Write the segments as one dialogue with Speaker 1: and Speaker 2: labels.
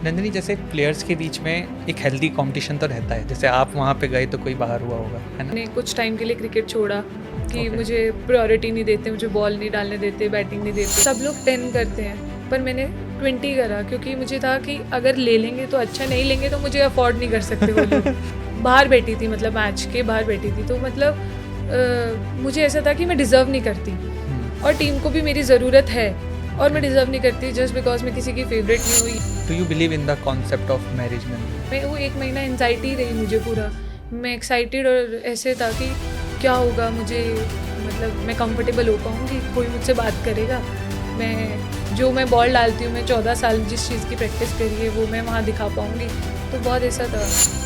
Speaker 1: नंदिनी, जैसे प्लेयर्स के बीच में एक हेल्दी कंपटीशन तो रहता है, जैसे आप वहाँ पे गए तो कोई बाहर हुआ होगा, है ना?
Speaker 2: मैंने कुछ टाइम के लिए क्रिकेट छोड़ा कि
Speaker 1: Okay.
Speaker 2: मुझे प्रायोरिटी नहीं देते, मुझे बॉल नहीं डालने देते, बैटिंग नहीं देते। सब लोग 10 करते हैं पर मैंने 20 करा क्योंकि मुझे था कि अगर ले लेंगे तो अच्छा, नहीं लेंगे तो मुझे अफोर्ड नहीं कर सकते वो लोग। बाहर बैठी थी, मतलब मैच के बाहर बैठी थी, तो मतलब मुझे ऐसा था कि मैं डिज़र्व नहीं करती और टीम को भी मेरी ज़रूरत है और मैं डिज़र्व नहीं करती जस्ट बिकॉज मैं किसी की फेवरेट नहीं हुई।
Speaker 1: Do you believe in the concept of marriage में?
Speaker 2: मैं वो 1 महीना एंजाइटी रही मुझे पूरा। मैं एक्साइटेड और ऐसे था कि क्या होगा, मुझे मतलब मैं कंफर्टेबल हो पाऊँगी, कोई मुझसे बात करेगा, मैं बॉल डालती हूँ, मैं 14 साल जिस चीज़ की प्रैक्टिस करी है वो मैं वहाँ दिखा पाऊँगी। तो बहुत ऐसा था।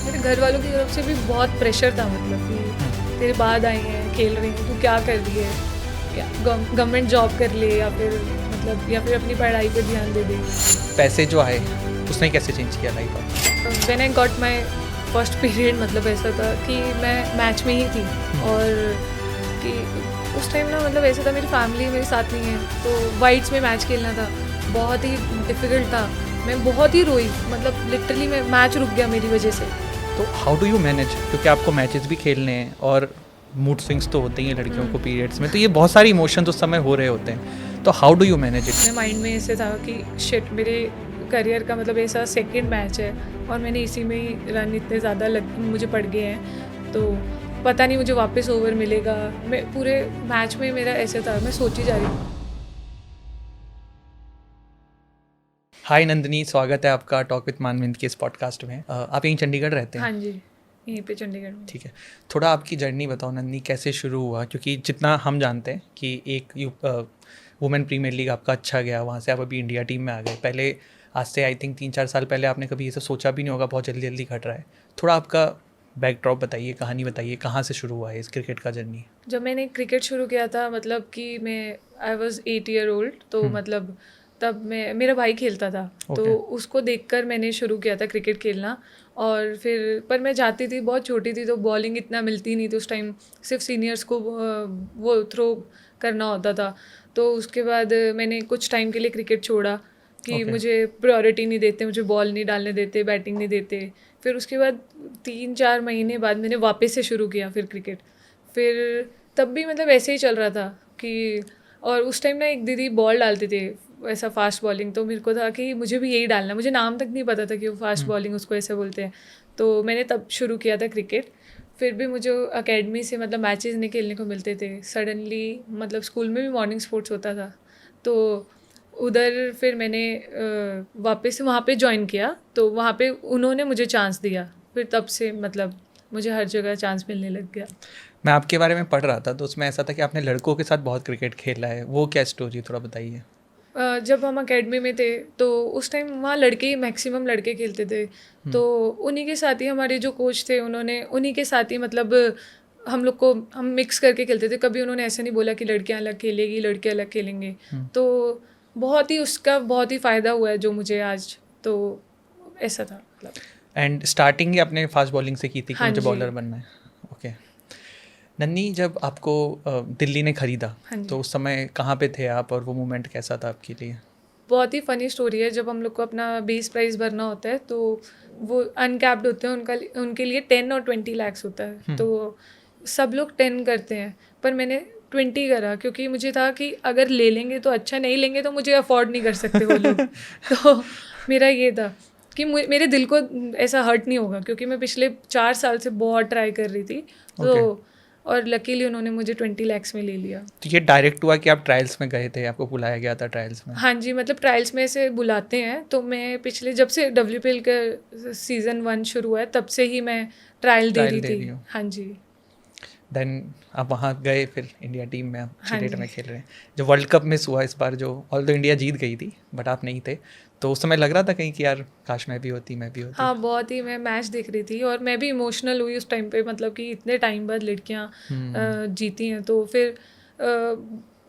Speaker 2: मेरे घर वालों की तरफ से भी बहुत प्रेशर था, मतलब कि तेरे बाद आई हैं, खेल रही हैं, तू क्या कर रही है, क्या गवर्नमेंट जॉब कर ले या फिर अपनी पढ़ाई पर ध्यान दे दे।
Speaker 1: पैसे जो आए उसने कैसे चेंज किया लाइफ आप?
Speaker 2: When I got my first period, मतलब ऐसा था कि मैं मैच में ही थी और कि उस टाइम ना, मतलब ऐसा था मेरी फैमिली मेरे साथ नहीं है, तो वाइट्स में मैच खेलना था, बहुत ही डिफ़िकल्ट था। मैं बहुत ही रोई, मतलब लिटरली मैं मैच रुक गया मेरी वजह से।
Speaker 1: तो हाउ डू यू मैनेज, क्योंकि आपको मैचेस भी खेलने हैं और मूड स्विंग्स तो होते ही हैं लड़कियों को पीरियड्स में, तो ये बहुत सारी इमोशंस उस समय हो रहे होते हैं, तो how do you manage it?
Speaker 2: मेरे माइंड में ऐसे था कि शिट, मेरे करियर का मतलब ऐसा सेकंड मैच है और मैंने इसी में ही रन इतने ज़्यादा मुझे पड़ गए हैं, तो पता नहीं मुझे वापस ओवर मिलेगा। मैं पूरे मैच में मेरा ऐसे था, मैं सोची जा रही हूँ।
Speaker 1: हाय नंदिनी, स्वागत है आपका टॉक विद मानविंद के इस पॉडकास्ट में। आप यहीं चंडीगढ़ रहते हैं?
Speaker 2: हाँ जी, यहीं पे चंडीगढ़ में।
Speaker 1: ठीक है, थोड़ा आपकी जर्नी बताओ नंदिनी, कैसे शुरू हुआ? क्योंकि जितना हम जानते हैं कि एक वुमेन प्रीमियर लीग आपका अच्छा गया, वहाँ से आप अभी इंडिया टीम में आ गए। पहले आज से आई थिंक 3-4 साल पहले आपने कभी ऐसा सोचा भी नहीं होगा, बहुत जल्दी जल्दी घट रहा है। थोड़ा आपका बैकड्रॉप बताइए, कहानी बताइए, कहाँ से शुरू हुआ है इस क्रिकेट का जर्नी?
Speaker 2: जब मैंने क्रिकेट शुरू किया था, मतलब कि आई वॉज 8 ईयर ओल्ड, तो मतलब तब मेरा भाई खेलता था, तो उसको देखकर मैंने शुरू किया था क्रिकेट खेलना। और फिर पर मैं जाती थी, बहुत छोटी थी तो बॉलिंग इतना मिलती नहीं थी उस टाइम, सिर्फ सीनियर्स को वो थ्रो करना होता था। तो उसके बाद मैंने कुछ टाइम के लिए क्रिकेट छोड़ा कि मुझे प्रायोरिटी नहीं देते, मुझे बॉल नहीं डालने देते, बैटिंग नहीं देते। फिर उसके बाद 3-4 महीने बाद मैंने वापस से शुरू किया फिर क्रिकेट। फिर तब भी मतलब ऐसे ही चल रहा था कि, और उस टाइम ना एक दीदी बॉल डालते थे ऐसा फास्ट बॉलिंग, तो मेरे को था कि मुझे भी यही डालना, मुझे नाम तक नहीं पता था कि वो फास्ट बॉलिंग उसको ऐसे बोलते हैं। तो मैंने तब शुरू किया था क्रिकेट। फिर भी मुझे अकेडमी से मतलब मैचेस नहीं खेलने को मिलते थे सडनली, मतलब स्कूल में भी मॉर्निंग स्पोर्ट्स होता था, तो उधर फिर मैंने वापस से वहाँ पे ज्वाइन किया, तो वहाँ पे उन्होंने मुझे चांस दिया। फिर तब से मतलब मुझे हर जगह चांस मिलने लग गया।
Speaker 1: मैं आपके बारे में पढ़ रहा था तो उसमें ऐसा था कि आपने लड़कों के साथ बहुत क्रिकेट खेला है, वो क्या स्टोरी, थोड़ा बताइए।
Speaker 2: जब हम अकेडमी में थे तो उस टाइम वहाँ लड़के, मैक्सिमम लड़के खेलते थे, तो उन्हीं के साथ ही हमारे जो कोच थे उन्होंने उन्हीं के साथ ही मतलब हम मिक्स करके खेलते थे। कभी उन्होंने ऐसे नहीं बोला कि लड़कियाँ अलग खेलेगी, लड़के अलग खेलेंगे। तो उसका बहुत ही फ़ायदा हुआ है जो मुझे आज, तो ऐसा था मतलब।
Speaker 1: एंड स्टार्टिंग ही आपने फास्ट बॉलिंग से की थी कि
Speaker 2: हाँ
Speaker 1: मुझे
Speaker 2: जी।
Speaker 1: बॉलर बनना है? ओके। नन्नी, जब आपको दिल्ली ने खरीदा
Speaker 2: हाँ जी।
Speaker 1: तो उस समय कहाँ पे थे आप और वो मोमेंट कैसा था आपके लिए?
Speaker 2: बहुत ही फ़नी स्टोरी है। जब हम लोग को अपना बेस प्राइस भरना होता है तो वो अनकैप्ड होते हैं, उनके लिए 10 और 20 लाख्स होता है, तो सब लोग 10 करते हैं पर मैंने 20 करा क्योंकि मुझे था कि अगर ले लेंगे तो अच्छा, नहीं लेंगे तो मुझे अफोर्ड नहीं कर सकते वो लोग। तो मेरा ये था कि मेरे दिल को ऐसा हर्ट नहीं होगा क्योंकि मैं पिछले 4 साल से बहुत ट्राई कर रही थी, तो और लकीली उन्होंने मुझे 20 लाख्स में ले लिया।
Speaker 1: तो ये डायरेक्ट हुआ कि आप ट्रायल्स में गए थे, आपको बुलाया गया था ट्रायल्स में?
Speaker 2: हाँ जी, मतलब ट्रायल्स में से बुलाते हैं, तो मैं पिछले जब से WPL का सीज़न 1 शुरू हुआ है तब से ही मैं ट्रायल दे रही थी। हाँ जी।
Speaker 1: देन आप वहाँ गए, फिर इंडिया टीम में आप अच्छी
Speaker 2: हाँ
Speaker 1: डेट
Speaker 2: जी।
Speaker 1: में खेल रहे हैं। जो वर्ल्ड कप मिस हुआ इस बार, जो ऑल्दो इंडिया जीत गई थी बट आप नहीं थे, तो उस समय लग रहा था कहीं कि यार काश मैं भी होती।
Speaker 2: हाँ, बहुत ही। मैं मैच देख रही थी और मैं भी इमोशनल हुई उस टाइम पे, मतलब कि इतने टाइम बाद लड़कियाँ जीती हैं, तो फिर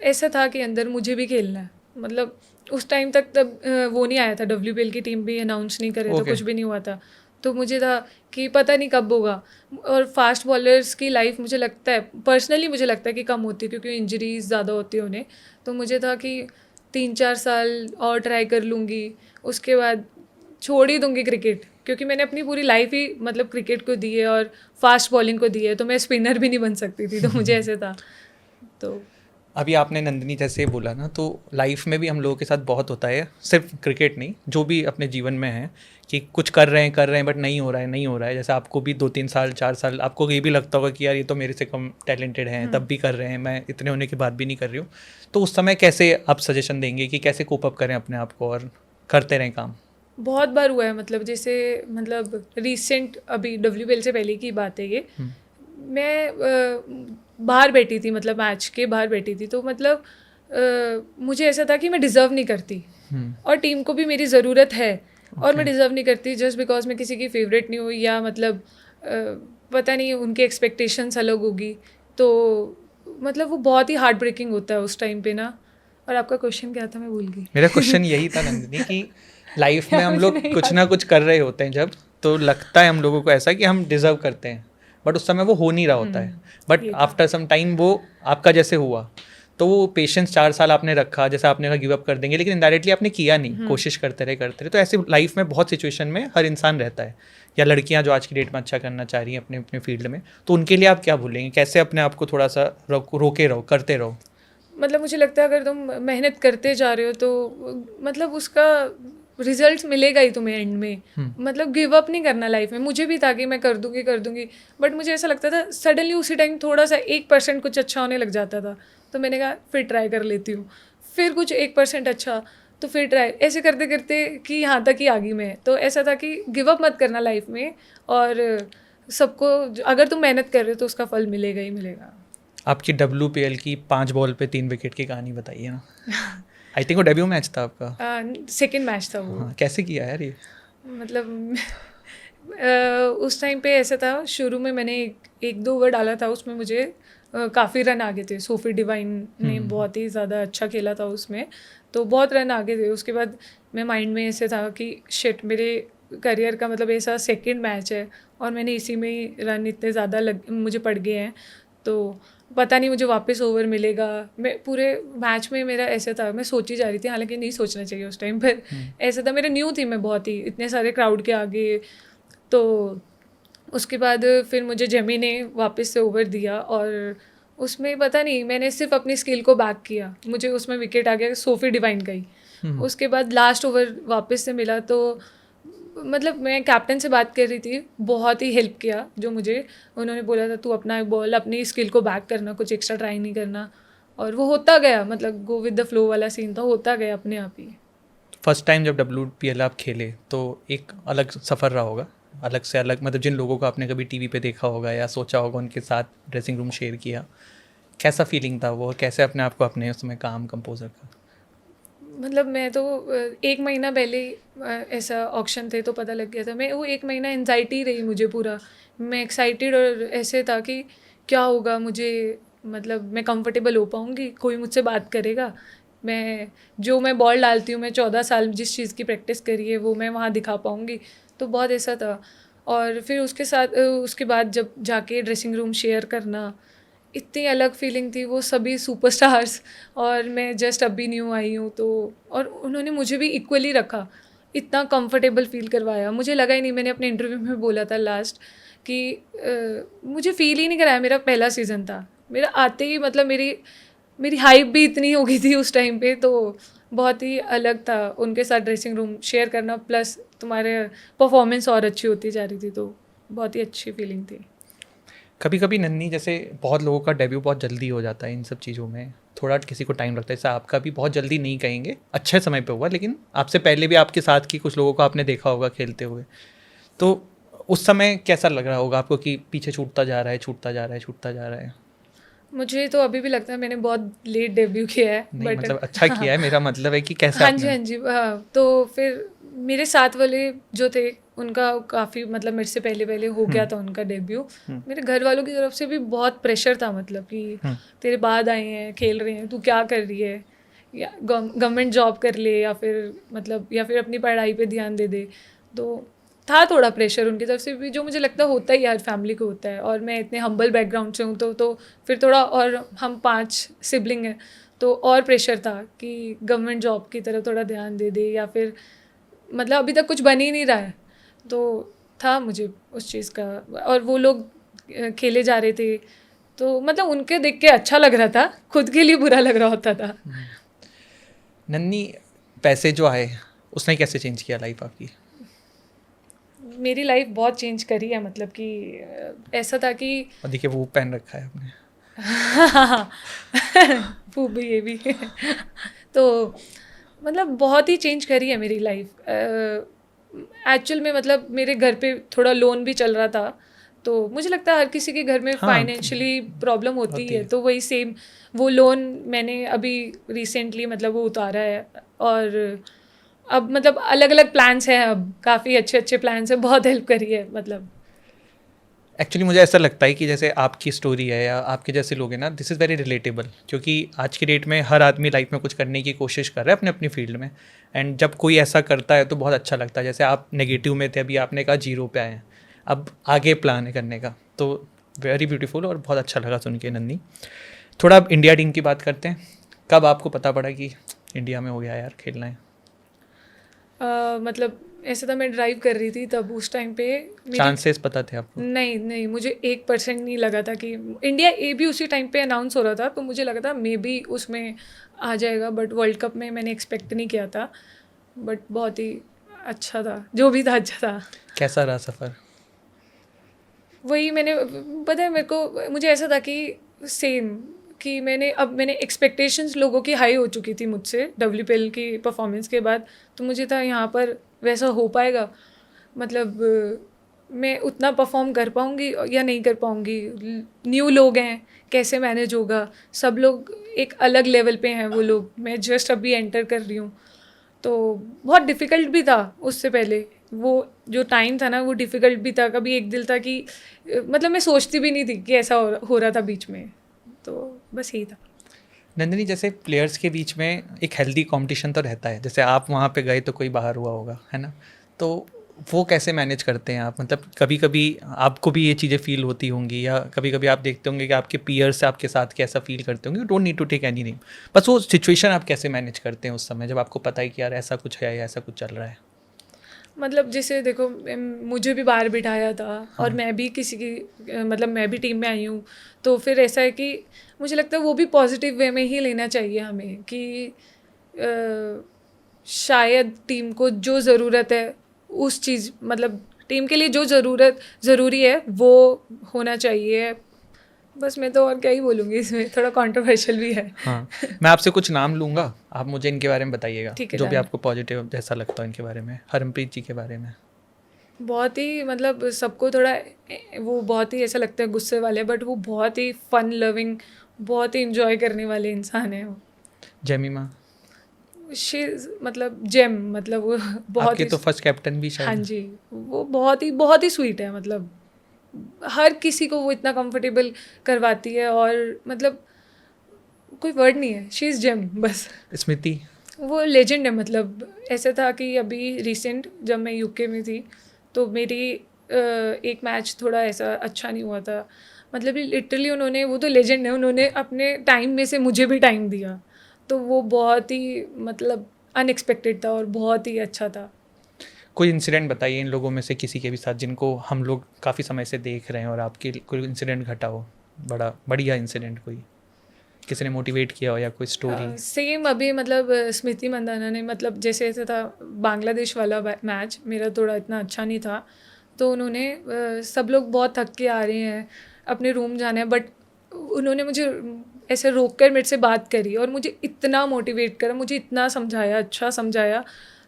Speaker 2: ऐसा था कि अंदर मुझे भी खेलना है। मतलब उस टाइम तक तब वो नहीं आया था, WPL की टीम भी अनाउंस नहीं करे थे, कुछ भी नहीं हुआ था, तो मुझे था कि पता नहीं कब होगा। और फास्ट बॉलर्स की लाइफ मुझे लगता है, पर्सनली मुझे लगता है कि कम होती है क्योंकि इंजरीज ज़्यादा होती है उन्हें। तो मुझे था कि 3-4 साल और ट्राई कर लूँगी, उसके बाद छोड़ ही दूंगी क्रिकेट, क्योंकि मैंने अपनी पूरी लाइफ ही मतलब क्रिकेट को दी है और फास्ट बॉलिंग को दी है, तो मैं स्पिनर भी नहीं बन सकती थी, तो मुझे ऐसे था। तो
Speaker 1: अभी आपने नंदिनी जैसे बोला ना, तो लाइफ में भी हम लोगों के साथ बहुत होता है, सिर्फ क्रिकेट नहीं, जो भी अपने जीवन में है कि कुछ कर रहे हैं बट नहीं हो रहा है। जैसे आपको भी 2-3 साल 4 साल आपको ये भी लगता होगा कि यार ये तो मेरे से कम टैलेंटेड हैं, तब भी कर रहे हैं, मैं इतने होने के बाद भी नहीं कर रही हूँ। तो उस समय कैसे आप सजेशन देंगे कि कैसे कोप अप करें अपने आप को और करते रहें काम?
Speaker 2: बहुत बार हुआ है, मतलब जैसे मतलब रिसेंट अभी WPL से पहले की बात है ये। मैं बाहर बैठी थी, मतलब मैच के बाहर बैठी थी, तो मतलब मुझे ऐसा था कि मैं डिज़र्व नहीं करती और टीम को भी मेरी ज़रूरत है और मैं डिज़र्व नहीं करती जस्ट बिकॉज मैं किसी की फेवरेट नहीं हूँ, या मतलब पता नहीं उनके एक्सपेक्टेशंस अलग होगी। तो मतलब वो बहुत ही हार्ट ब्रेकिंग होता है उस टाइम पे ना। और आपका क्वेश्चन क्या था, मैं भूल गई।
Speaker 1: मेरा क्वेश्चन यही था नंदिनी कि लाइफ में हम
Speaker 2: मुझे
Speaker 1: लोग
Speaker 2: नहीं
Speaker 1: कुछ
Speaker 2: याद।
Speaker 1: ना कुछ कर रहे होते हैं जब, तो लगता है हम लोगों को ऐसा कि हम डिजर्व करते हैं, बट उस समय वो हो नहीं रहा होता है। बट
Speaker 2: ये था।
Speaker 1: आफ्टर सम टाइम वो आपका जैसे हुआ, तो वो पेशेंस 4 साल आपने रखा, जैसे आपने कहा गिव अप कर देंगे, लेकिन इनडायरेक्टली आपने किया नहीं, कोशिश करते रहे। तो ऐसे लाइफ में बहुत सिचुएशन में हर इंसान रहता है, या लड़कियां जो आज की डेट में अच्छा करना चाह रही हैं अपने अपने फील्ड में, तो उनके लिए आप क्या बोलेंगे, कैसे अपने आप को थोड़ा सा रोके रहो, करते रहो?
Speaker 2: मतलब मुझे लगता है अगर तुम मेहनत करते जा रहे हो तो मतलब उसका रिजल्ट मिलेगा ही तुम्हें एंड में। मतलब गिव अप नहीं करना लाइफ में। मुझे भी था कि मैं कर दूंगी, बट मुझे ऐसा लगता था सडनली उसी टाइम थोड़ा सा 1% कुछ अच्छा होने लग जाता था, तो मैंने कहा फिर ट्राई कर लेती हूँ, फिर कुछ 1% अच्छा, तो फिर ट्राई, ऐसे करते करते कि यहाँ तक ही आ गई मैं। तो ऐसा था कि गिव अप मत करना लाइफ में, और सबको अगर तुम मेहनत कर रहे हो तो उसका फल मिलेगा ही मिलेगा।
Speaker 1: आपकी WPL की 5 बॉल पे 3 विकेट की कहानी बताइए ना। आई थिंक वो डेब्यू मैच था आपका।
Speaker 2: सेकेंड मैच था वो।
Speaker 1: हाँ, कैसे किया यार ये?
Speaker 2: मतलब उस टाइम पे ऐसा था, शुरू में मैंने एक दो ओवर डाला था, उसमें मुझे काफ़ी रन आ गए थे। सोफी डिवाइन ने बहुत ही ज़्यादा अच्छा खेला था उसमें, तो बहुत रन आ गए थे। उसके बाद मैं माइंड में ऐसे था कि शिट, मेरे करियर का मतलब ऐसा सेकंड मैच है और मैंने इसी में ही रन इतने ज़्यादा मुझे पड़ गए हैं, तो पता नहीं मुझे वापस ओवर मिलेगा। मैं पूरे मैच में मेरा ऐसा था, मैं सोची जा रही थी, हालांकि नहीं सोचना चाहिए उस टाइम पर। ऐसा था, मेरा न्यू थी मैं बहुत ही, इतने सारे क्राउड के आगे। तो उसके बाद फिर मुझे जेमी ने वापस से ओवर दिया और उसमें पता नहीं मैंने सिर्फ अपनी स्किल को बैक किया, मुझे उसमें विकेट आ गया सोफी डिवाइन का ही। उसके बाद लास्ट ओवर वापस से मिला, तो मतलब मैं कैप्टन से बात कर रही थी, बहुत ही हेल्प किया जो मुझे। उन्होंने बोला था तू अपना बॉल अपनी स्किल को बैक करना, कुछ एक्स्ट्रा ट्राई नहीं करना, और वो होता गया। मतलब गो विद द फ्लो वाला सीन था, होता गया अपने आप ही।
Speaker 1: फर्स्ट टाइम जब WPL आप खेले तो एक अलग सफ़र रहा होगा, अलग से अलग, मतलब जिन लोगों को आपने कभी टीवी पे देखा होगा या सोचा होगा उनके साथ ड्रेसिंग रूम शेयर किया, कैसा फीलिंग था वो, कैसे अपने आप को अपने उसमें काम कंपोज रखा?
Speaker 2: मतलब मैं तो 1 महीना पहले ऐसा ऑक्शन थे तो पता लग गया था। मैं वो 1 महीना एनजाइटी रही मुझे पूरा। मैं एक्साइटेड और ऐसे था कि क्या होगा मुझे, मतलब मैं कंफर्टेबल हो पाऊँगी, कोई मुझसे बात करेगा, मैं बॉल डालती हूँ, मैं 14 साल जिस चीज़ की प्रैक्टिस करी है वो मैं वहाँ दिखा पाऊँगी। तो बहुत ऐसा था। और फिर उसके बाद जब जाके ड्रेसिंग रूम शेयर करना, इतनी अलग फीलिंग थी। वो सभी सुपरस्टार्स और मैं जस्ट अभी न्यू आई हूँ, तो और उन्होंने मुझे भी इक्वली रखा, इतना कंफर्टेबल फील करवाया। मुझे लगा ही नहीं, मैंने अपने इंटरव्यू में बोला था लास्ट कि मुझे फील ही नहीं कराया। मेरा पहला सीज़न था, मेरा आते ही मतलब मेरी हाइप भी इतनी हो गई थी उस टाइम पे, तो बहुत ही अलग था उनके साथ ड्रेसिंग रूम शेयर करना, प्लस तुम्हारे परफॉर्मेंस और अच्छी होती जा रही थी, तो बहुत ही अच्छी फीलिंग थी।
Speaker 1: कभी कभी नन्ही, जैसे बहुत लोगों का डेब्यू बहुत जल्दी हो जाता है इन सब चीज़ों में, थोड़ा किसी को टाइम लगता है, जैसे आपका भी बहुत जल्दी नहीं कहेंगे, अच्छे समय पे हुआ, लेकिन आपसे पहले भी आपके साथ की कुछ लोगों को आपने देखा होगा खेलते हुए, तो उस समय कैसा लग रहा होगा आपको कि पीछे छूटता जा रहा है, छूटता जा रहा है, छूटता जा रहा है?
Speaker 2: मुझे तो अभी भी लगता है मैंने बहुत लेट डेब्यू किया है,
Speaker 1: नहीं
Speaker 2: बट
Speaker 1: मतलब अच्छा किया है, मेरा मतलब है कि कैसे
Speaker 2: हाँ जी,
Speaker 1: आपने?
Speaker 2: हाँ जी, हाँ। तो फिर मेरे साथ वाले जो थे उनका काफ़ी मतलब मेरे से पहले पहले हो गया था उनका डेब्यू। मेरे घर वालों की तरफ से भी बहुत प्रेशर था, मतलब कि तेरे बाद आए हैं, खेल रहे हैं, तू क्या कर रही है, या गवर्नमेंट जॉब कर ले, या फिर अपनी पढ़ाई पे ध्यान दे दे। तो था थोड़ा प्रेशर उनकी तरफ से भी, जो मुझे लगता होता ही हर फैमिली को होता है। और मैं इतने हम्बल बैकग्राउंड से हूँ, तो फिर थोड़ा, और हम 5 सिबलिंग हैं, तो और प्रेशर था कि गवर्नमेंट जॉब की तरफ थोड़ा ध्यान दे दे, या फिर मतलब अभी तक कुछ बन ही नहीं रहा है, तो था मुझे उस चीज़ का। और वो लोग खेले जा रहे थे, तो मतलब उनके देख के अच्छा लग रहा था, खुद के लिए बुरा लग रहा होता था।
Speaker 1: नन्नी, पैसे जो आए उसने कैसे चेंज किया लाइफ आपकी?
Speaker 2: मेरी लाइफ बहुत चेंज करी है, मतलब कि ऐसा था कि
Speaker 1: और देखिए वो पहन रखा है आपने।
Speaker 2: वो भी, ये भी तो मतलब बहुत ही चेंज करी है मेरी लाइफ एक्चुअल में। मतलब मेरे घर पे थोड़ा लोन भी चल रहा था, तो मुझे लगता है हर किसी के घर में
Speaker 1: हाँ,
Speaker 2: फाइनेंशियली प्रॉब्लम होती
Speaker 1: होती
Speaker 2: है,
Speaker 1: है।
Speaker 2: तो वही सेम वो लोन मैंने अभी रिसेंटली मतलब वो उतारा है। और अब मतलब अलग अलग प्लान्स हैं, अब काफ़ी अच्छे अच्छे प्लान्स हैं, बहुत हेल्प करी है मतलब।
Speaker 1: एक्चुअली मुझे ऐसा लगता है कि जैसे आपकी स्टोरी है या आपके जैसे लोग हैं ना, दिस इज़ वेरी रिलेटेबल, क्योंकि आज की डेट में हर आदमी लाइफ में कुछ करने की कोशिश कर रहा है अपने अपनी फील्ड में। एंड जब कोई ऐसा करता है तो बहुत अच्छा लगता है। जैसे आप नेगेटिव में थे, अभी आपने कहा 0 पे आए हैं, अब आगे प्लान है करने का, तो वेरी ब्यूटीफुल और बहुत अच्छा लगा सुन के नन्नी। थोड़ा अब इंडिया टीम की बात करते हैं। कब आपको पता पड़ा कि इंडिया में हो गया यार, खेलना है?
Speaker 2: मतलब ऐसा था, मैं ड्राइव कर रही थी तब उस टाइम पे
Speaker 1: चांसेस पता थे आपको?
Speaker 2: नहीं नहीं, मुझे 1% नहीं लगा था कि इंडिया ए भी उसी टाइम पे अनाउंस हो रहा था, तो मुझे लगा था मे बी उसमें आ जाएगा, बट वर्ल्ड कप में मैंने एक्सपेक्ट नहीं किया था। बट बहुत ही अच्छा था, जो भी था अच्छा था।
Speaker 1: कैसा रहा सफ़र?
Speaker 2: वही मैंने, पता है मेरे को, मुझे ऐसा था कि सेम कि मैंने एक्सपेक्टेशंस लोगों की हाई हो चुकी थी मुझसे WPL की परफॉर्मेंस के बाद, तो मुझे था यहाँ पर वैसा हो पाएगा, मतलब मैं उतना परफॉर्म कर पाऊँगी या नहीं कर पाऊँगी, न्यू लोग हैं, कैसे मैनेज होगा, सब लोग एक अलग लेवल पे हैं वो लोग, मैं जस्ट अभी एंटर कर रही हूँ, तो बहुत डिफ़िकल्ट भी था उससे पहले। वो जो टाइम था ना वो डिफ़िकल्ट भी था, कभी एक दिल था कि मतलब मैं सोचती भी नहीं थी कि ऐसा हो रहा था बीच में, तो बस यही था।
Speaker 1: नंदिनी, जैसे प्लेयर्स के बीच में एक हेल्दी कंपटीशन तो रहता है, जैसे आप वहाँ पे गए तो कोई बाहर हुआ होगा, है ना? तो वो कैसे मैनेज करते हैं आप? मतलब कभी कभी आपको भी ये चीज़ें फील होती होंगी, या कभी कभी आप देखते होंगे कि आपके पीयर्स आपके साथ कैसा फील करते होंगे। Don't need to take any name, बस वो सिचुएशन आप कैसे मैनेज करते हैं उस समय जब आपको पता है कि यार ऐसा कुछ है या ऐसा कुछ चल रहा है?
Speaker 2: मतलब जैसे देखो, मुझे भी बाहर बिठाया था, और
Speaker 1: हाँ।
Speaker 2: मैं भी किसी की मतलब मैं भी टीम में आई हूँ, तो फिर ऐसा है कि मुझे लगता है वो भी पॉजिटिव वे में ही लेना चाहिए हमें कि शायद टीम को जो ज़रूरत है उस चीज़, मतलब टीम के लिए जो ज़रूरी है वो होना चाहिए। बस मैं तो और क्या ही बोलूँगी, इसमें थोड़ा कंट्रोवर्शियल भी है।
Speaker 1: हाँ, मैं आपसे कुछ नाम लूँगा, आप मुझे इनके बारे में बताइएगा,
Speaker 2: ठीक है,
Speaker 1: जो भी
Speaker 2: डन।
Speaker 1: आपको पॉजिटिव जैसा लगता हो इनके बारे में। हरमप्रीत जी के बारे में?
Speaker 2: बहुत ही मतलब सबको थोड़ा वो बहुत ही ऐसा लगता है गुस्से वाले, बट वो बहुत ही फन लविंग, बहुत ही इंजॉय करने वाले इंसान है वो।
Speaker 1: जेमिमा?
Speaker 2: शी मतलब जेम, मतलब वो बहुत
Speaker 1: आपके
Speaker 2: ही,
Speaker 1: तो फर्स्ट कैप्टन भी
Speaker 2: हाँ
Speaker 1: शायद।
Speaker 2: जी, वो बहुत ही स्वीट है, मतलब हर किसी को वो इतना कंफर्टेबल करवाती है, और मतलब कोई वर्ड नहीं है, शी इज़ जेम बस।
Speaker 1: स्मृति?
Speaker 2: वो लेजेंड है, मतलब ऐसा था कि अभी रिसेंट जब मैं UK में थी, तो मेरी एक मैच थोड़ा ऐसा अच्छा नहीं हुआ था, मतलब लिटरली उन्होंने, वो तो लेजेंड है, उन्होंने अपने टाइम में से मुझे भी टाइम दिया, तो वो बहुत ही मतलब अनएक्सपेक्टेड था और बहुत ही अच्छा था।
Speaker 1: कोई इंसिडेंट बताइए इन लोगों में से किसी के भी साथ जिनको हम लोग काफ़ी समय से देख रहे हैं, और आपके कोई इंसिडेंट घटा हो, बड़ा बढ़िया इंसिडेंट, कोई किसी ने मोटिवेट किया हो या कोई स्टोरी?
Speaker 2: सेम अभी मतलब स्मृति मंदाना ने, मतलब जैसे ऐसा था बांग्लादेश वाला मैच मेरा थोड़ा इतना अच्छा नहीं था, तो उन्होंने सब लोग बहुत थक के आ रहे हैं, अपने रूम जाना है, बट उन्होंने मुझे ऐसे रोक कर मेरे से बात करी और मुझे इतना मोटिवेट करा, मुझे इतना समझाया, अच्छा समझाया,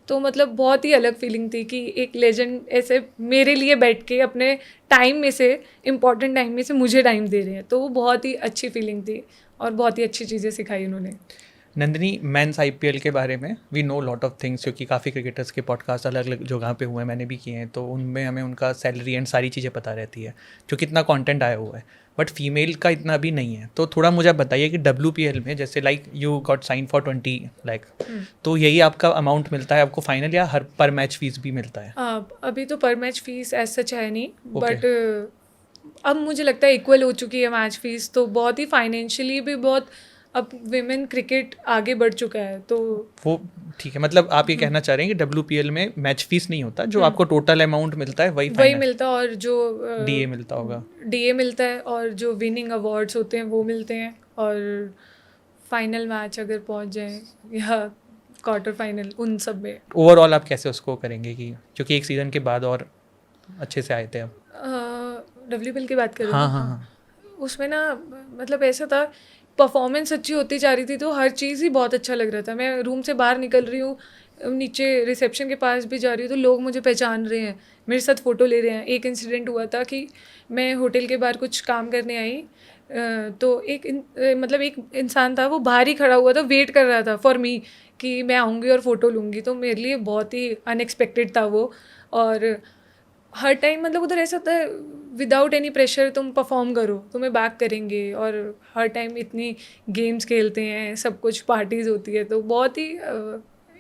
Speaker 2: तो मतलब बहुत ही अलग फीलिंग थी कि एक लेजेंड ऐसे मेरे लिए बैठ के अपने टाइम में से, इम्पॉर्टेंट टाइम में से मुझे टाइम दे रहे हैं, तो वो बहुत ही अच्छी फीलिंग थी और बहुत ही अच्छी चीज़ें सिखाई उन्होंने।
Speaker 1: नंदिनी, मेंस IPL के बारे में we know lot of things, क्योंकि काफ़ी क्रिकेटर्स के पॉडकास्ट अलग अलग जगह पे हुए हैं, मैंने भी किए हैं, तो उनमें हमें उनका सैलरी एंड सारी चीज़ें पता रहती है, जो कितना कंटेंट आया हुआ है, बट फीमेल का इतना अभी नहीं है। तो थोड़ा मुझे बताइए कि WPL में जैसे like you got sign for 20 lakh, तो यही आपका अमाउंट मिलता है आपको फाइनल, या हर पर मैच फीस भी मिलता है?
Speaker 2: अभी तो पर मैच फीस एज सच है नहीं,
Speaker 1: Okay.
Speaker 2: बट अब मुझे लगता है इक्वल हो चुकी है मैच फीस, तो बहुत ही फाइनेंशियली भी बहुत अब विमेन क्रिकेट आगे बढ़ चुका है तो
Speaker 1: वो ठीक है, मतलब आप ये कहना चाह रहे हैं कि WPL में मैच फीस नहीं होता, जो आपको टोटल अमाउंट मिलता है वही
Speaker 2: मिलता, और जो
Speaker 1: DA मिलता होगा।
Speaker 2: DA मिलता है, और जो विनिंग अवार्ड्स होते हैं वो मिलते हैं, और फाइनल मैच अगर पहुंच जाए या क्वार्टर फाइनल, उन सब में।
Speaker 1: ओवरऑल आप कैसे उसको करेंगे कि क्योंकि एक सीज़न के बाद और अच्छे से आए थे आप?
Speaker 2: WPL की बात करें?
Speaker 1: हाँ।
Speaker 2: उसमें ना मतलब ऐसा था, परफॉर्मेंस अच्छी होती जा रही थी तो हर चीज़ ही बहुत अच्छा लग रहा था। मैं रूम से बाहर निकल रही हूँ, नीचे रिसेप्शन के पास भी जा रही हूँ तो लोग मुझे पहचान रहे हैं, मेरे साथ फ़ोटो ले रहे हैं। एक इंसिडेंट हुआ था कि मैं होटल के बाहर कुछ काम करने आई, तो मतलब एक इंसान था, वो बाहर ही खड़ा हुआ था, वेट कर रहा था फॉर मी कि मैं आऊँगी और फ़ोटो लूँगी। तो मेरे लिए बहुत ही अनएक्सपेक्टेड था वो। और हर टाइम मतलब उधर ऐसा होता है, विदाउट एनी प्रेशर तुम परफॉर्म करो, तुम्हें बैक करेंगे। और हर टाइम इतनी गेम्स खेलते हैं, सब कुछ पार्टीज़ होती है, तो बहुत ही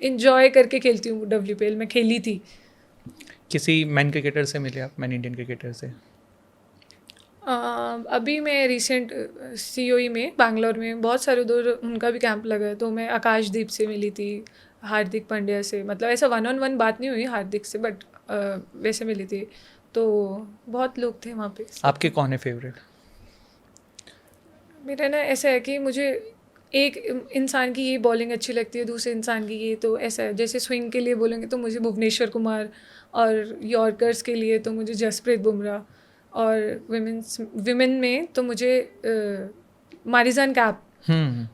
Speaker 2: इंजॉय करके खेलती हूँ WPL। में खेली थी।
Speaker 1: किसी मैन क्रिकेटर से मिले आप, मैन इंडियन क्रिकेटर से?
Speaker 2: अभी मैं रिसेंट COE में बैंगलोर में, बहुत सारे उधर उनका भी कैंप लगा है, तो मैं आकाशदीप से मिली थी, हार्दिक पांड्या से। मतलब ऐसा 1-on-1 बात नहीं हुई हार्दिक से, बट वैसे मिली थी। तो बहुत लोग थे वहाँ पे।
Speaker 1: आपके कौन है फेवरेट?
Speaker 2: मेरा ना ऐसा है कि मुझे एक इंसान की ये बॉलिंग अच्छी लगती है, दूसरे इंसान की ये, तो ऐसा है। जैसे स्विंग के लिए बोलेंगे तो मुझे भुवनेश्वर कुमार, और यॉर्कर्स के लिए तो मुझे जसप्रीत बुमराह, और विमेन में तो मुझे मारिजान कैप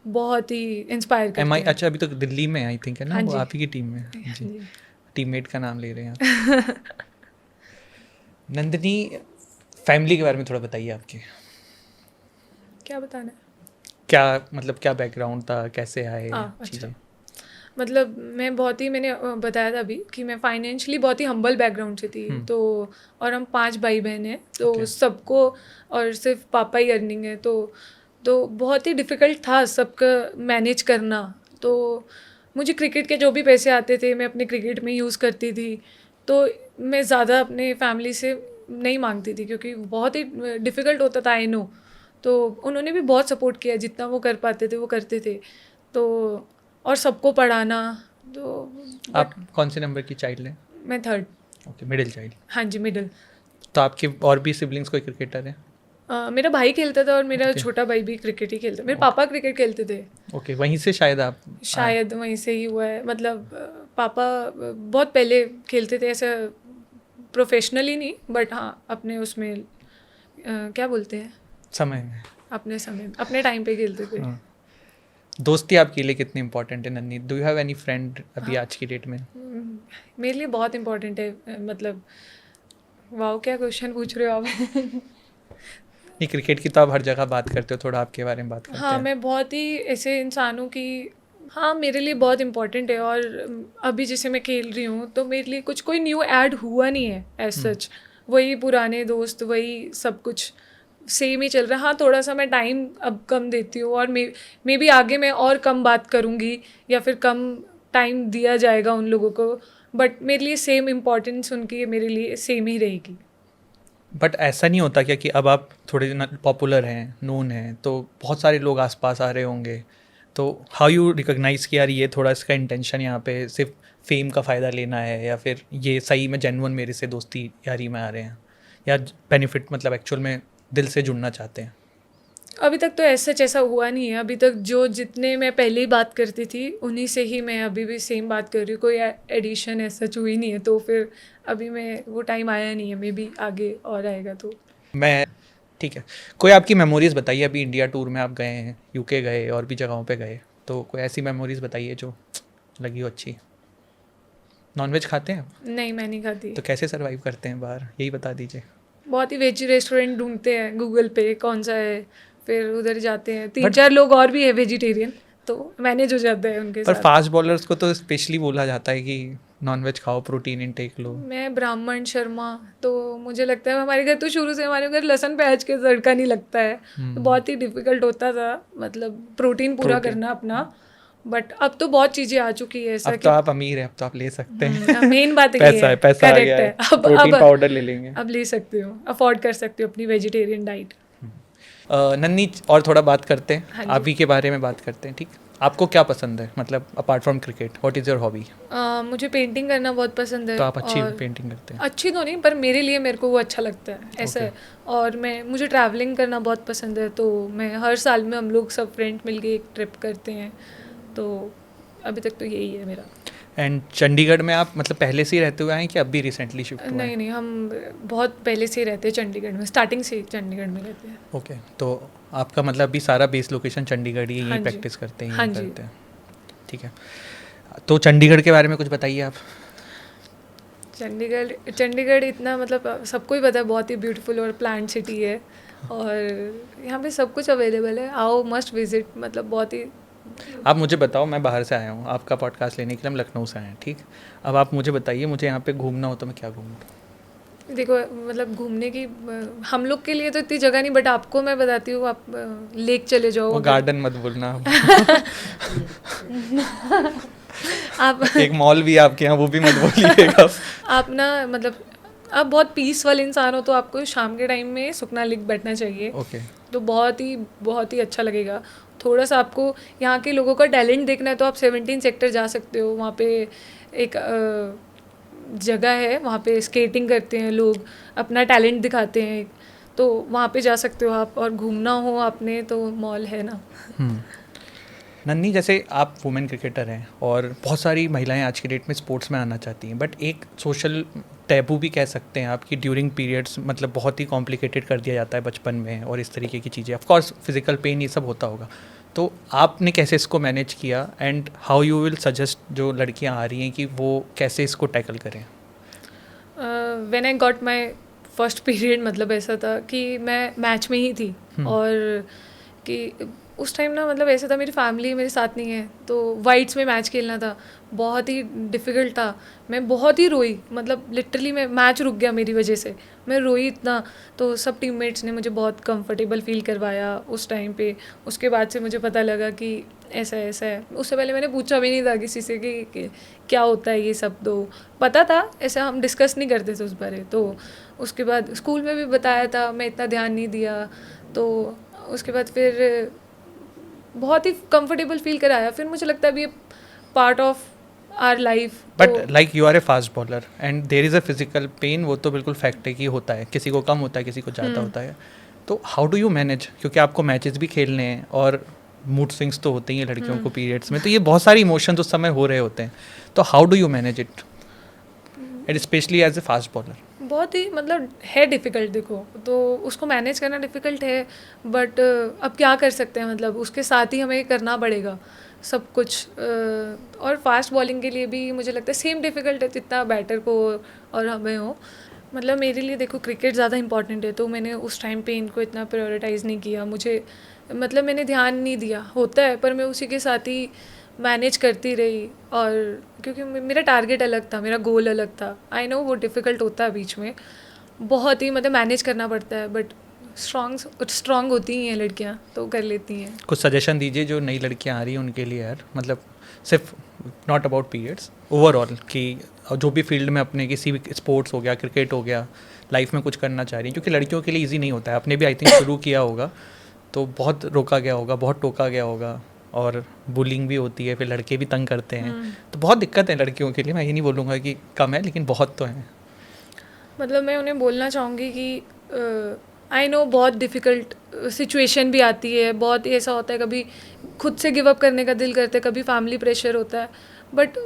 Speaker 2: बहुत ही इंस्पायर करते हैं।
Speaker 1: अच्छा, अभी तो दिल्ली में आई थिंक है ना?
Speaker 2: हाँ
Speaker 1: वो
Speaker 2: जी।
Speaker 1: आप ही की टीम में
Speaker 2: हाँ
Speaker 1: जी।
Speaker 2: जी।
Speaker 1: टीममेट का नाम ले रहे हैं आप। नंदिनी, फैमिली के बारे में थोड़ा बताइए आपके।
Speaker 2: क्या बताना है?
Speaker 1: क्या मतलब क्या बैकग्राउंड था, कैसे आए चीज़ें?
Speaker 2: अच्छा, मतलब मैं बहुत ही, मैंने बताया था अभी कि मैं फाइनेंशियली बहुत ही हम्बल बैकग्राउंड से थी। तो और हम 5 भाई बहन हैं, तो सबको, और सिर्फ पापा ही अर्निंग है, तो बहुत ही डिफ़िकल्ट था सबका मैनेज करना। तो मुझे क्रिकेट के जो भी पैसे आते थे मैं अपने क्रिकेट में यूज़ करती थी। तो मैं ज़्यादा अपने फैमिली से नहीं मांगती थी, क्योंकि बहुत ही डिफ़िकल्ट होता था, आई नो। तो उन्होंने भी बहुत सपोर्ट किया, जितना वो कर पाते थे वो करते थे। तो और सबको पढ़ाना। तो
Speaker 1: आप कौन से नंबर की चाइल्ड हैं?
Speaker 2: मैं 3rd।
Speaker 1: Okay, middle child.
Speaker 2: हाँ जी, मिडिल।
Speaker 1: तो आपके और भी सिबलिंग्स कोई क्रिकेटर है?
Speaker 2: मेरा भाई खेलता था, और मेरा छोटा भाई भी क्रिकेट ही खेलता। मेरे पापा क्रिकेट खेलते थे।
Speaker 1: ओके, वहीं से शायद आप
Speaker 2: शायद वहीं से ही हुआ है। मतलब पापा बहुत पहले खेलते थे, ऐसा प्रोफेशनली नहीं, बट हाँ अपने उसमें क्या बोलते हैं,
Speaker 1: समय में,
Speaker 2: अपने समय, अपने टाइम पे खेलते थे।
Speaker 1: दोस्ती आपके लिए कितनी इंपॉर्टेंट है नन्नी? Do you have any friend अभी आज की डेट में?
Speaker 2: मेरे लिए बहुत इंपॉर्टेंट है। मतलब वाओ, क्या क्वेश्चन पूछ रहे हो आप।
Speaker 1: नहीं, क्रिकेट की तो आप हर जगह बात करते हो, थोड़ा आपके बारे में बात करते हैं।
Speaker 2: हाँ, मैं बहुत ही ऐसे इंसान हूँ कि हाँ मेरे लिए बहुत इंपॉर्टेंट है। और अभी जैसे मैं खेल रही हूँ तो मेरे लिए कोई न्यू ऐड हुआ नहीं है एज सच। वही पुराने दोस्त, वही सब कुछ सेम ही चल रहा है। हाँ, थोड़ा सा मैं टाइम अब कम देती हूँ, और मे बी आगे मैं और कम बात करूँगी, या फिर कम टाइम दिया जाएगा उन लोगों को, बट मेरे लिए सेम इम्पोर्टेंस उनकी मेरे लिए सेम ही रहेगी।
Speaker 1: बट ऐसा नहीं होता क्या कि अब आप थोड़े पॉपुलर हैं, नोन हैं, तो बहुत सारे लोग आसपास आ रहे होंगे, तो हाउ यू रिकॉग्नाइज कि यार ये थोड़ा इसका इंटेंशन यहाँ पे सिर्फ फेम का फ़ायदा लेना है, या फिर ये सही में जेन्युइन मेरे से दोस्ती यारी में आ रहे हैं, या बेनिफिट मतलब एक्चुअल में दिल से जुड़ना चाहते हैं?
Speaker 2: अभी तक तो ऐसा हुआ नहीं है। अभी तक जो जितने मैं पहले ही बात करती थी उन्हीं से ही मैं अभी भी सेम बात कर रही हूँ। कोई एडिशन ऐसा हुई नहीं है, तो फिर अभी मैं वो टाइम आया नहीं है। मे बी आगे और आएगा तो
Speaker 1: मैं ठीक है। कोई आपकी मेमोरीज़ बताइए, अभी इंडिया टूर में आप गए हैं, UK गए और भी जगहों पे गए, तो कोई ऐसी मेमोरीज़ बताइए जो लगी हो अच्छी। नॉनवेज खाते हैं आप?
Speaker 2: नहीं, मैं नहीं खाती।
Speaker 1: तो कैसे सर्वाइव करते हैं बाहर, यही बता दीजिए।
Speaker 2: बहुत ही वेज रेस्टोरेंट ढूंढते हैं गूगल पे कौन सा है, फिर उधर जाते हैं। 3-4 लोग और भी है वेजिटेरियन, तो मैनेज हो जाता है उनके
Speaker 1: पर
Speaker 2: साथ।
Speaker 1: फास्ट बॉलर्स को तो स्पेशली बोला जाता है कि नॉनवेज खाओ, प्रोटीन इनटेक लो।
Speaker 2: मैं ब्राह्मण शर्मा, तो मुझे लगता है हमारे घर तो शुरू से, हमारे घर लहसुन प्याज के तड़का नहीं लगता है, तो बहुत ही डिफिकल्ट होता था मतलब प्रोटीन पूरा करना अपना। बट अब तो बहुत चीज़ें आ चुकी है ऐसा।
Speaker 1: अब तो आप अमीर हैं, अब तो आप ले सकते हैं।
Speaker 2: मेन बात ये
Speaker 1: पैसा
Speaker 2: है,
Speaker 1: है, पैसा आ गया है,
Speaker 2: करेक्ट है।
Speaker 1: प्रोटीन पाउडर ले लेंगे।
Speaker 2: अब ले सकती हूँ, अफोर्ड कर सकती हूँ अपनी वेजिटेरियन डाइट।
Speaker 1: नन्नी और थोड़ा बात करते हैं,
Speaker 2: हाँ जी।
Speaker 1: आप ही के बारे में बात करते हैं, ठीक। आपको क्या पसंद है, मतलब apart from cricket what is your hobby?
Speaker 2: मुझे पेंटिंग करना बहुत पसंद है।
Speaker 1: तो आप अच्छी
Speaker 2: और
Speaker 1: पेंटिंग करते हैं।
Speaker 2: अच्छी तो नहीं, पर मेरे को वो अच्छा लगता है, ऐसा है। और मुझे ट्रैवलिंग करना बहुत पसंद है, तो मैं हर साल में हम लोग सब फ्रेंड मिलके एक ट्रिप करते हैं, तो अभी तक तो यही है मेरा।
Speaker 1: एंड चंडीगढ़ में आप मतलब पहले से ही रहते हुए आए हैं कि अभी रिसेंटली शिफ्ट हुए हैं?
Speaker 2: नहीं नहीं, हम बहुत पहले से ही रहते हैं चंडीगढ़ में, स्टार्टिंग से ही चंडीगढ़ में रहते हैं।
Speaker 1: ओके, तो आपका मतलब अभी सारा बेस लोकेशन चंडीगढ़ ही,
Speaker 2: हाँ
Speaker 1: यहीं
Speaker 2: जी।
Speaker 1: प्रैक्टिस करते हैं,
Speaker 2: हाँ
Speaker 1: यहीं
Speaker 2: जी।
Speaker 1: करते हैं, ठीक है। तो चंडीगढ़ के बारे में कुछ बताइए आप।
Speaker 2: चंडीगढ़ इतना मतलब सबको ही पता है, बहुत ही ब्यूटीफुल और प्लांट सिटी है, और यहाँ पे सब कुछ अवेलेबल है, आओ मस्ट विजिट, मतलब बहुत ही।
Speaker 1: आप मुझे बताओ, मैं बाहर से आया हूँ आपका पॉडकास्ट लेने के लिए, हम लखनऊ से आए हैं, ठीक। अब आप मुझे बताइए, मुझे यहाँ पे घूमना हो तो मैं क्या घूमूँ?
Speaker 2: देखो मतलब घूमने की हम लोग के लिए तो इतनी जगह नहीं, बट आपको मैं बताती हूँ, आप लेक चले जाओ।
Speaker 1: वो गार्डन मत बोलना
Speaker 2: आप
Speaker 1: एक मॉल भी है आपके यहाँ, वो भी मत बोलिएगा।
Speaker 2: आप ना मतलब आप बहुत पीस वाले इंसान हो, तो आपको शाम के टाइम में सुखना लेक बैठना चाहिए।
Speaker 1: ओके।
Speaker 2: तो बहुत ही अच्छा लगेगा। थोड़ा सा आपको यहाँ के लोगों का टैलेंट देखना है, तो आप 17 सेक्टर जा सकते हो। वहाँ पे एक जगह है, वहाँ पे स्केटिंग करते हैं लोग, अपना टैलेंट दिखाते हैं, तो वहाँ पे जा सकते हो आप। और घूमना हो आपने तो मॉल है ना।
Speaker 1: नन्नी, जैसे आप वुमेन क्रिकेटर हैं और बहुत सारी महिलाएं आज की डेट में स्पोर्ट्स में आना चाहती हैं, बट एक सोशल टैबू भी कह सकते हैं आप कि ड्यूरिंग पीरियड्स मतलब बहुत ही कॉम्प्लिकेटेड कर दिया जाता है बचपन में, और इस तरीके की चीज़ें, ऑफ कोर्स फिजिकल पेन ये सब होता होगा। तो आपने कैसे इसको मैनेज किया, and how you will suggest जो लड़कियां आ रही हैं कि वो कैसे इसको टैकल करें?
Speaker 2: When I got my first period, मतलब ऐसा था कि मैं मैच में ही थी, और कि उस टाइम ना मतलब ऐसा था, मेरी फैमिली मेरे साथ नहीं है, तो वाइट्स में मैच खेलना था, बहुत ही डिफ़िकल्ट था। मैं बहुत ही रोई, मतलब लिटरली मैं मैच रुक गया मेरी वजह से, मैं रोई इतना। तो सब टीममेट्स ने मुझे बहुत कंफर्टेबल फील करवाया उस टाइम पे। उसके बाद से मुझे पता लगा कि ऐसा ऐसा है। उससे पहले मैंने पूछा भी नहीं था किसी से कि क्या होता है ये सब, तो पता था, ऐसा हम डिस्कस नहीं करते थे उस बारे। तो उसके बाद स्कूल में भी बताया था, मैं इतना ध्यान नहीं दिया। तो उसके बाद फिर बहुत ही कंफर्टेबल फील कराया। फिर मुझे लगता है अभी ये part of our life.
Speaker 1: But like you are a fast bowler and there is a physical pain, वो तो बिल्कुल फैक्ट है कि होता है, किसी को कम होता है, किसी को ज़्यादा होता है। तो हाउ डू यू मैनेज, क्योंकि आपको मैचेस भी खेलने हैं और मूड स्विंग्स तो होते ही हैं लड़कियों को पीरियड्स में, तो ये बहुत सारी इमोशंस उस समय हो रहे होते हैं, तो how do you manage it, and specially as a fast bowler?
Speaker 2: बहुत ही मतलब है डिफ़िकल्ट, देखो तो उसको मैनेज करना डिफ़िकल्ट है, बट अब क्या कर सकते हैं, मतलब उसके साथ ही हमें करना पड़ेगा सब कुछ। और फास्ट बॉलिंग के लिए भी मुझे लगता है सेम डिफ़िकल्ट है जितना बैटर को और हमें हो। मतलब मेरे लिए देखो क्रिकेट ज़्यादा इंपॉर्टेंट है, तो मैंने उस टाइम पे इनको इतना प्रायोरिटाइज़ नहीं किया। मुझे मतलब मैंने ध्यान नहीं दिया, होता है, पर मैं उसी के साथ ही मैनेज करती रही। और क्योंकि मेरा टारगेट अलग था, मेरा गोल अलग था। आई नो वो डिफ़िकल्ट होता है बीच में, बहुत ही मतलब मैनेज करना पड़ता है, बट स्ट्रॉन्ग होती ही हैं लड़कियां, तो कर लेती हैं।
Speaker 1: कुछ सजेशन दीजिए जो नई लड़कियां आ रही हैं उनके लिए यार, मतलब सिर्फ नॉट अबाउट पीरियड्स, ओवरऑल कि जो भी फील्ड में अपने किसी भी स्पोर्ट्स हो गया, क्रिकेट हो गया, लाइफ में कुछ करना चाह रही हैं, क्योंकि लड़कियों के लिए ईजी नहीं होता है। आपने भी आई थिंक शुरू किया होगा, तो बहुत रोका गया होगा, बहुत टोका गया होगा, और बुलिंग भी होती है, फिर लड़के भी तंग करते हैं, तो बहुत दिक्कत है लड़कियों के लिए। मैं ये नहीं बोलूँगा कि कम है, लेकिन बहुत तो है।
Speaker 2: मतलब मैं उन्हें बोलना चाहूँगी कि आई नो बहुत डिफ़िकल्ट सिचुएशन भी आती है, बहुत ही ऐसा होता है, कभी खुद से गिव अप करने का दिल करता है, कभी फैमिली प्रेशर होता है, बट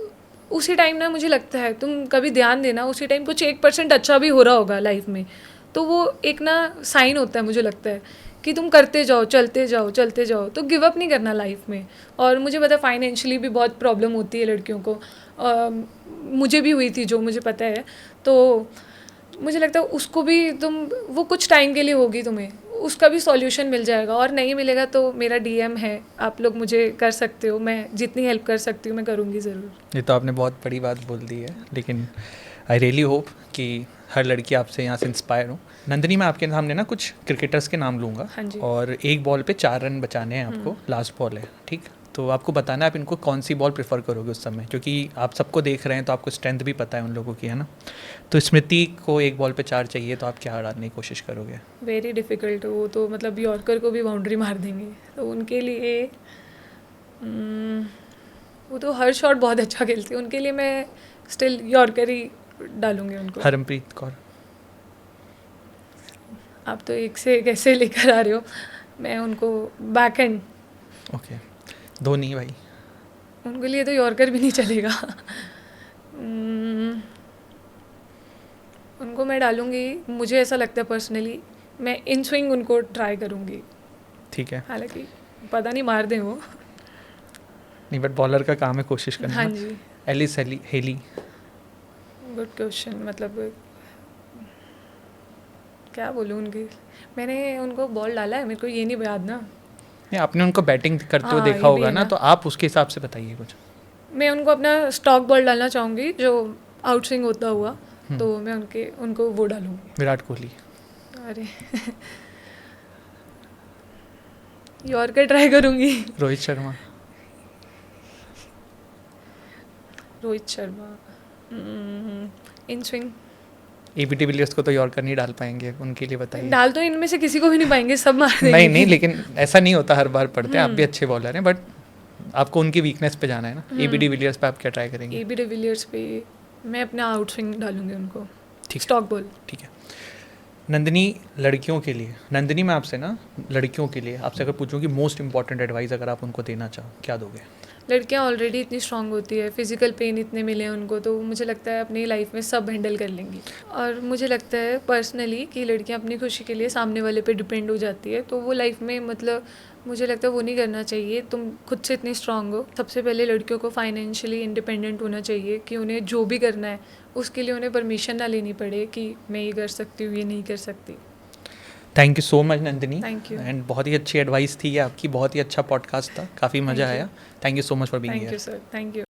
Speaker 2: उसी टाइम ना मुझे लगता है तुम कभी ध्यान देना, उसी टाइम कुछ 1% अच्छा भी हो रहा होगा लाइफ में, तो वो एक ना साइन होता है, मुझे लगता है कि तुम करते जाओ, चलते जाओ, तो गिव अप नहीं करना लाइफ में। और मुझे पता है फाइनेंशियली भी बहुत प्रॉब्लम होती है लड़कियों को, मुझे भी हुई थी, जो मुझे पता है। तो मुझे लगता है उसको भी वो कुछ टाइम के लिए होगी, तुम्हें उसका भी सॉल्यूशन मिल जाएगा, और नहीं मिलेगा तो मेरा डीएम है, आप लोग मुझे कर सकते हो, मैं जितनी हेल्प कर सकती हूँ मैं करूँगी ज़रूर।
Speaker 1: ये तो आपने बहुत बड़ी बात बोल दी है, लेकिन आई रियली होप कि हर लड़की आपसे यहाँ से इंस्पायर हो। नंदिनी, मैं आपके सामने ना कुछ क्रिकेटर्स के नाम लूँगा,
Speaker 2: हाँ जी।
Speaker 1: और एक बॉल पे 4 रन बचाने हैं आपको, लास्ट बॉल है, ठीक? तो आपको बताना है आप इनको कौन सी बॉल प्रेफर करोगे उस समय, क्योंकि आप सबको देख रहे हैं तो आपको स्ट्रेंथ भी पता है उन लोगों की, है ना। तो स्मृति को एक बॉल पे 4 चाहिए, तो आप क्या डालने की कोशिश करोगे?
Speaker 2: वेरी डिफ़िकल्ट, वो तो मतलब यॉर्कर को भी बाउंड्री मार देंगे, तो उनके लिए वो तो हर शॉट बहुत अच्छा खेलती है, उनके लिए मैं स्टिल यॉर्कर ही डालूंगी उनको।
Speaker 1: हरमप्रीत कौर।
Speaker 2: आप तो एक से कैसे लेकर आ रहे हो, मैं उनको बैक हैंड।
Speaker 1: ओके, धोनी भाई।
Speaker 2: उनके लिए तो यॉर्कर भी नहीं चलेगा। उनको मैं डालूंगी, मुझे ऐसा लगता है पर्सनली मैं इन स्विंग उनको ट्राई करूंगी,
Speaker 1: ठीक है,
Speaker 2: हालांकि पता नहीं मार दें वो।
Speaker 1: नहीं बट बॉलर का काम है कोशिश करना।
Speaker 2: हाँ जी,
Speaker 1: एलिस हेली।
Speaker 2: गुड क्वेश्चन, मतलब क्या बोलूँ उनकी, मैंने उनको बॉल डाला है, मेरे को ये नहीं याद ना।
Speaker 1: नहीं, आपने उनको बैटिंग करते हुए
Speaker 2: हाँ,
Speaker 1: देखा
Speaker 2: ये भी
Speaker 1: होगा
Speaker 2: है
Speaker 1: ना,
Speaker 2: ना।
Speaker 1: तो आप उसके हिसाब से बताइए कुछ।
Speaker 2: मैं उनको अपना स्टॉक बॉल डालना चाहूँगी जो आउट स्विंग होता हुआ, तो मैं उनको वो डालूंगी।
Speaker 1: विराट कोहली।
Speaker 2: अरे यॉर्कर ट्राई करूँगी।
Speaker 1: Rohit Sharma.
Speaker 2: Rohit Sharma, inswing.
Speaker 1: AB de Villiers को तो यॉर्कर नहीं डाल पाएंगे, उनके लिए बताइए।
Speaker 2: डाल तो इनमें से किसी को भी नहीं पाएंगे, सब मार देंगे।
Speaker 1: नहीं नहीं, लेकिन ऐसा नहीं होता हर बार पढ़ते, आप भी अच्छे बॉलर हैं, बट आपको उनकी वीकनेस पे जाना है ना। एबी डिविलियर्स पे आप क्या ट्राई करेंगे?
Speaker 2: एबी डिविलियर्स पे मैं अपना आउट स्विंग डालूंगी उनको,
Speaker 1: ठीक,
Speaker 2: स्टॉक बॉल।
Speaker 1: ठीक है। नंदिनी, लड़कियों के लिए, नंदिनी मैं आपसे ना लड़कियों के लिए आपसे अगर पूछूं कि मोस्ट इंपॉर्टेंट एडवाइस अगर आप उनको देना चाहो, क्या दोगे?
Speaker 2: लड़कियां ऑलरेडी इतनी स्ट्रांग होती है, फिजिकल पेन इतने मिले हैं उनको, तो मुझे लगता है अपनी लाइफ में सब हैंडल कर लेंगी। और मुझे लगता है पर्सनली कि लड़कियां अपनी खुशी के लिए सामने वाले पे डिपेंड हो जाती है, तो वो लाइफ में मतलब मुझे लगता है वो नहीं करना चाहिए। तुम खुद से इतनी स्ट्रांग हो, सबसे पहले लड़कियों को फाइनेंशियली इंडिपेंडेंट होना चाहिए कि उन्हें जो भी करना है उसके लिए उन्हें परमिशन ना लेनी पड़े कि मैं ये कर सकती हूँ, ये नहीं कर सकती।
Speaker 1: Thank you so much Nandini,
Speaker 2: Thank you.
Speaker 1: And बहुत ही अच्छी एडवाइस थी ये आपकी, बहुत ही अच्छा पॉडकास्ट था, काफ़ी मज़ा
Speaker 2: Thank you.
Speaker 1: आया। Thank you so much for being
Speaker 2: thank
Speaker 1: here.
Speaker 2: You sir, thank you.